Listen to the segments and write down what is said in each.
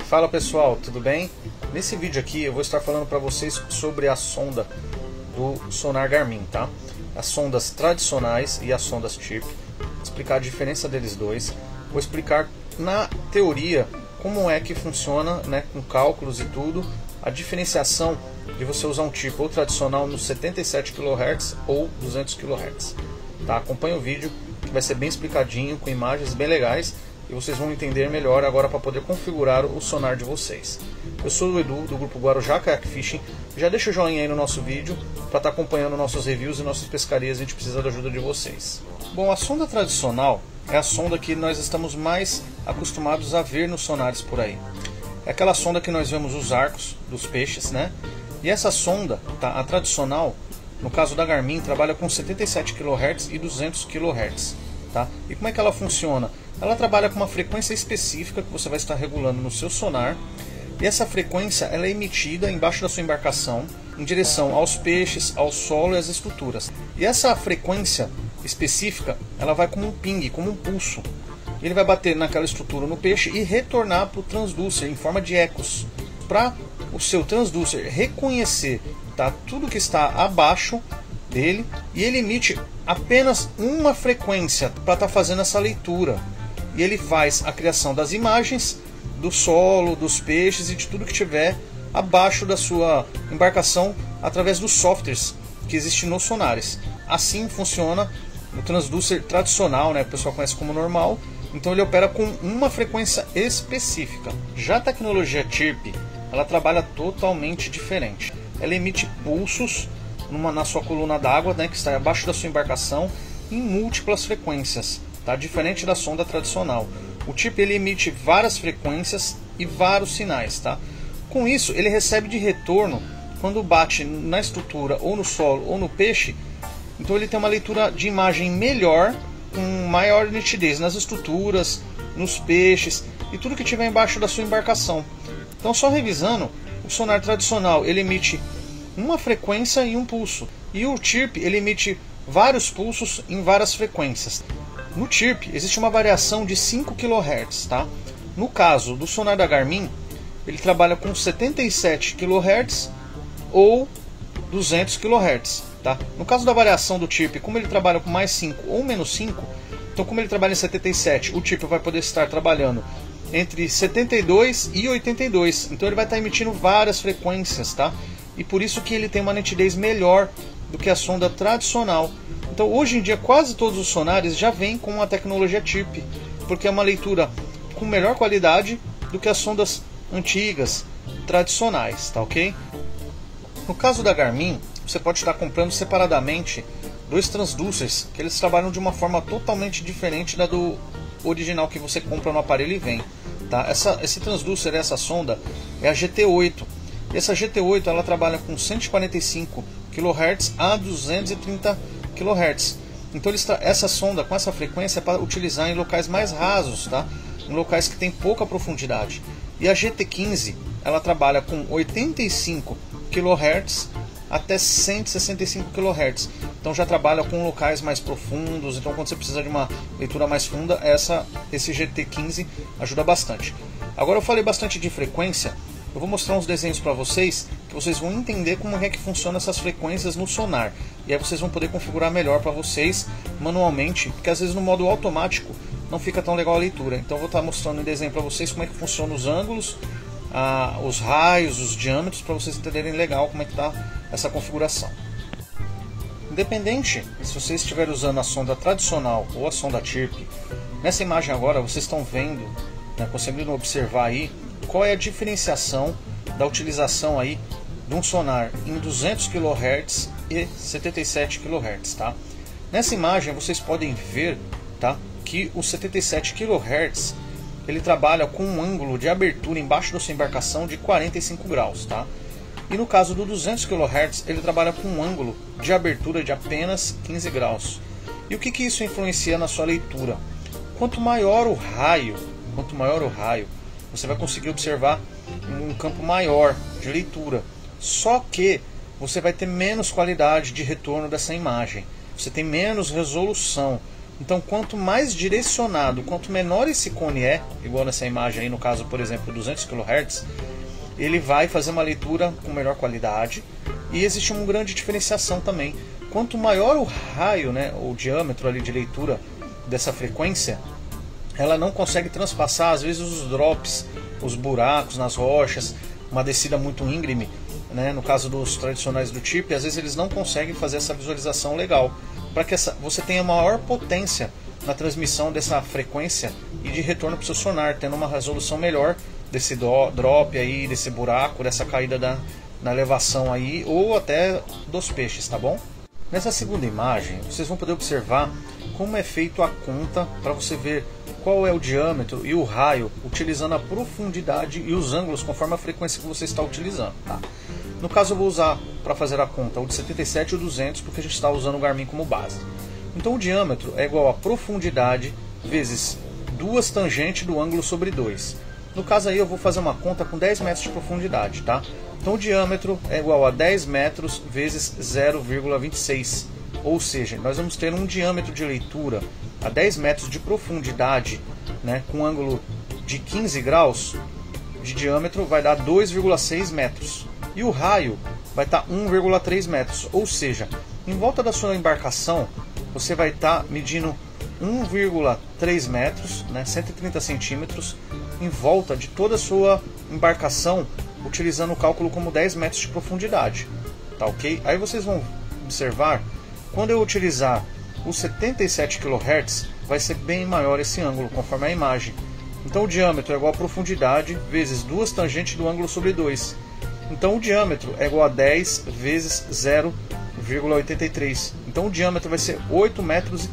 Fala pessoal, tudo bem? Nesse vídeo aqui eu vou estar falando para vocês sobre a sonda do sonar Garmin, tá? As sondas tradicionais e as sondas chip, explicar a diferença deles dois, vou explicar na teoria como é que funciona, né, com cálculos e tudo, a diferenciação de você usar um chip ou tradicional no 77 kHz ou 200 kHz. Tá? Acompanhe o vídeo que vai ser bem explicadinho, com imagens bem legais, e vocês vão entender melhor agora para poder configurar o sonar de vocês. Eu sou o Edu do grupo Guarujá Kayak Fishing. Já deixa o joinha aí no nosso vídeo para estar acompanhando nossos reviews e nossas pescarias. A gente precisa da ajuda de vocês. Bom, a sonda tradicional é a sonda que nós estamos mais acostumados a ver nos sonares por aí. É aquela sonda que nós vemos os arcos dos peixes, né? E essa sonda, tá, a tradicional, no caso da Garmin, trabalha com 77 kHz e 200 kHz. Tá? E como é que ela funciona? Ela trabalha com uma frequência específica que você vai estar regulando no seu sonar. E essa frequência ela é emitida embaixo da sua embarcação em direção aos peixes, ao solo e às estruturas. E essa frequência específica ela vai como um ping, como um pulso. Ele vai bater naquela estrutura no peixe e retornar para o transducer em forma de ecos, para o seu transducer reconhecer, tá, tudo que está abaixo dele, e ele emite apenas uma frequência para estar fazendo essa leitura. E ele faz a criação das imagens do solo, dos peixes e de tudo que tiver abaixo da sua embarcação através dos softwares que existem nos sonares. Assim funciona o transducer tradicional, né? O pessoal conhece como normal. Então ele opera com uma frequência específica. Já a tecnologia chip, ela trabalha totalmente diferente. Ela emite pulsos na sua coluna d'água, né, que está abaixo da sua embarcação, em múltiplas frequências, tá? Diferente da sonda tradicional. O chip ele emite várias frequências e vários sinais, tá? Com isso ele recebe de retorno quando bate na estrutura ou no solo ou no peixe. Então ele tem uma leitura de imagem melhor, com maior nitidez nas estruturas, nos peixes e tudo que tiver embaixo da sua embarcação. Então, só revisando, o sonar tradicional ele emite uma frequência e um pulso, e o chip ele emite vários pulsos em várias frequências. No chip existe uma variação de 5 kHz, tá? No caso do sonar da Garmin, ele trabalha com 77 kHz ou 200 kHz, tá? No caso da variação do chip, como ele trabalha com mais 5 ou menos 5, então como ele trabalha em 77, o chip vai poder estar trabalhando entre 72 e 82, então ele vai estar emitindo várias frequências, tá? E por isso que ele tem uma nitidez melhor do que a sonda tradicional. Então hoje em dia quase todos os sonares já vêm com a tecnologia chip, porque é uma leitura com melhor qualidade do que as sondas antigas, tradicionais, tá ok? No caso da Garmin, você pode estar comprando separadamente dois transducers, que eles trabalham de uma forma totalmente diferente da do original que você compra no aparelho e vem. Tá? Esse transducer, essa sonda, é a GT8. E essa GT8 ela trabalha com 145 kHz a 230 kHz. Então essa sonda com essa frequência é para utilizar em locais mais rasos, tá? Em locais que tem pouca profundidade. E a GT15 ela trabalha com 85 kHz até 165 kHz. Então já trabalha com locais mais profundos. Então quando você precisa de uma leitura mais funda, esse GT15 ajuda bastante. Agora eu falei bastante de frequência. Eu vou mostrar uns desenhos para vocês, que vocês vão entender como é que funciona essas frequências no sonar. E aí vocês vão poder configurar melhor para vocês manualmente, porque às vezes no modo automático não fica tão legal a leitura. Então eu vou estar mostrando em desenho para vocês como é que funciona os ângulos, os raios, os diâmetros, para vocês entenderem legal como é que está essa configuração. Independente se você estiver usando a sonda tradicional ou a sonda chip, nessa imagem agora vocês estão vendo, né, conseguindo observar aí qual é a diferenciação da utilização aí de um sonar em 200 kHz e 77 kHz, tá? Nessa imagem vocês podem ver, tá, que o 77 kHz ele trabalha com um ângulo de abertura embaixo da sua embarcação de 45 graus, tá? E no caso do 200 kHz ele trabalha com um ângulo de abertura de apenas 15 graus. E o que isso influencia na sua leitura? Quanto maior o raio, você vai conseguir observar um campo maior de leitura. Só que você vai ter menos qualidade de retorno dessa imagem. Você tem menos resolução. Então, quanto mais direcionado, quanto menor esse cone é, igual nessa imagem aí, no caso, por exemplo, 200 kHz, ele vai fazer uma leitura com melhor qualidade. E existe uma grande diferenciação também. Quanto maior o raio, né, o diâmetro ali de leitura dessa frequência, ela não consegue transpassar, às vezes, os drops, os buracos nas rochas, uma descida muito íngreme, né, no caso dos tradicionais do chip, às vezes eles não conseguem fazer essa visualização legal, para que você tenha maior potência na transmissão dessa frequência e de retorno para o seu sonar, tendo uma resolução melhor desse drop aí, desse buraco, dessa caída na elevação aí, ou até dos peixes, tá bom? Nessa segunda imagem, vocês vão poder observar como é feito a conta para você ver qual é o diâmetro e o raio, utilizando a profundidade e os ângulos conforme a frequência que você está utilizando, tá? No caso, eu vou usar para fazer a conta o de 77 e o 200, porque a gente está usando o Garmin como base. Então, o diâmetro é igual a profundidade vezes 2 tangentes do ângulo sobre 2. No caso aí, eu vou fazer uma conta com 10 metros de profundidade, tá? Então, o diâmetro é igual a 10 metros vezes 0,26. Ou seja, nós vamos ter um diâmetro de leitura a 10 metros de profundidade, né, com um ângulo de 15 graus de diâmetro, vai dar 2,6 metros. E o raio vai estar 1,3 metros. Ou seja, em volta da sua embarcação, você vai estar medindo 1,3 metros, né, 130 centímetros, em volta de toda a sua embarcação, utilizando o cálculo como 10 metros de profundidade. Tá ok? Aí vocês vão observar, quando eu utilizar os 77 kHz, vai ser bem maior esse ângulo, conforme a imagem. Então o diâmetro é igual a profundidade vezes 2 tangentes do ângulo sobre 2. Então o diâmetro é igual a 10 vezes 0,83. Então o diâmetro vai ser 8,30 metros.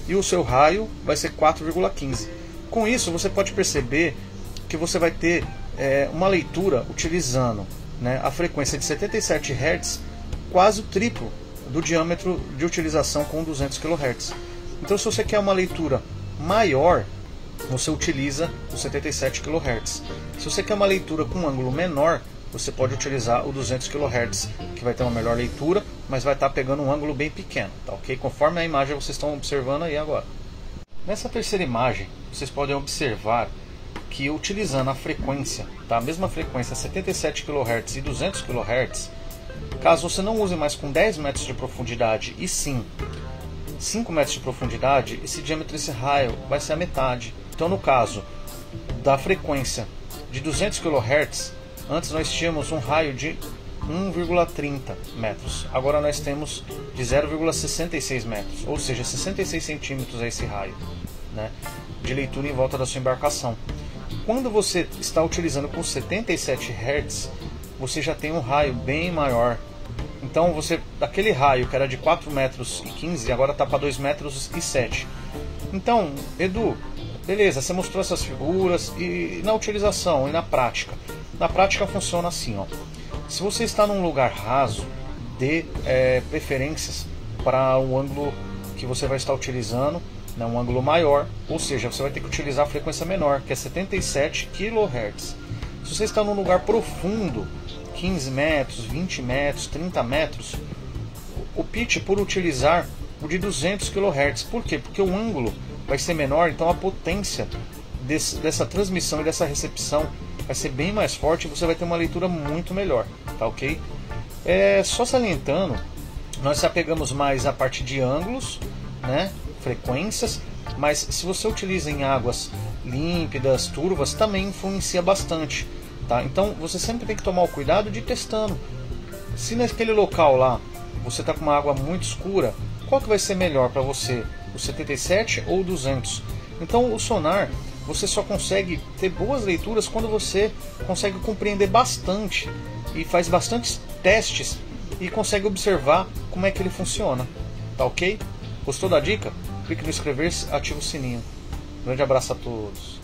E o seu raio vai ser 4,15. Com isso você pode perceber que você vai ter uma leitura utilizando, né, a frequência de 77 Hz, quase o triplo do diâmetro de utilização com 200 kHz. Então, se você quer uma leitura maior, você utiliza os 77 kHz. Se você quer uma leitura com um ângulo menor, você pode utilizar o 200 kHz, que vai ter uma melhor leitura, mas vai estar pegando um ângulo bem pequeno, tá ok? Conforme a imagem vocês estão observando aí agora. Nessa terceira imagem, vocês podem observar que utilizando a frequência, tá? A mesma frequência, 77 kHz e 200 kHz, caso você não use mais com 10 metros de profundidade e sim 5 metros de profundidade, esse diâmetro desse raio vai ser a metade. Então, no caso da frequência de 200 kHz, antes nós tínhamos um raio de 1,30 metros. Agora nós temos de 0,66 metros, ou seja, 66 centímetros é esse raio, né, de leitura em volta da sua embarcação. Quando você está utilizando com 77 Hz, você já tem um raio bem maior. Então você, daquele raio que era de 4,15 metros, agora está para 2,07 metros. Então, Edu, beleza, você mostrou essas figuras, e na utilização e na prática? Na prática funciona assim, ó. Se você está num lugar raso, dê preferências para o ângulo que você vai estar utilizando, né, um ângulo maior, ou seja, você vai ter que utilizar a frequência menor, que é 77 kHz. Se você está num lugar profundo, 15 metros, 20 metros, 30 metros, opte por utilizar o de 200 kHz. Por quê? Porque o ângulo vai ser menor, então a potência dessa transmissão e dessa recepção vai ser bem mais forte e você vai ter uma leitura muito melhor, tá ok? Só salientando, nós se apegamos mais à parte de ângulos, né, frequências, mas se você utiliza em águas límpidas, turvas, também influencia bastante, tá? Então você sempre tem que tomar o cuidado de ir testando. Se naquele local lá você está com uma água muito escura, qual que vai ser melhor para você, o 77 ou o 200? Então o sonar, você só consegue ter boas leituras quando você consegue compreender bastante e faz bastantes testes e consegue observar como é que ele funciona, tá ok? Gostou da dica? Clique no inscrever-se, ativa o sininho. Grande abraço a todos.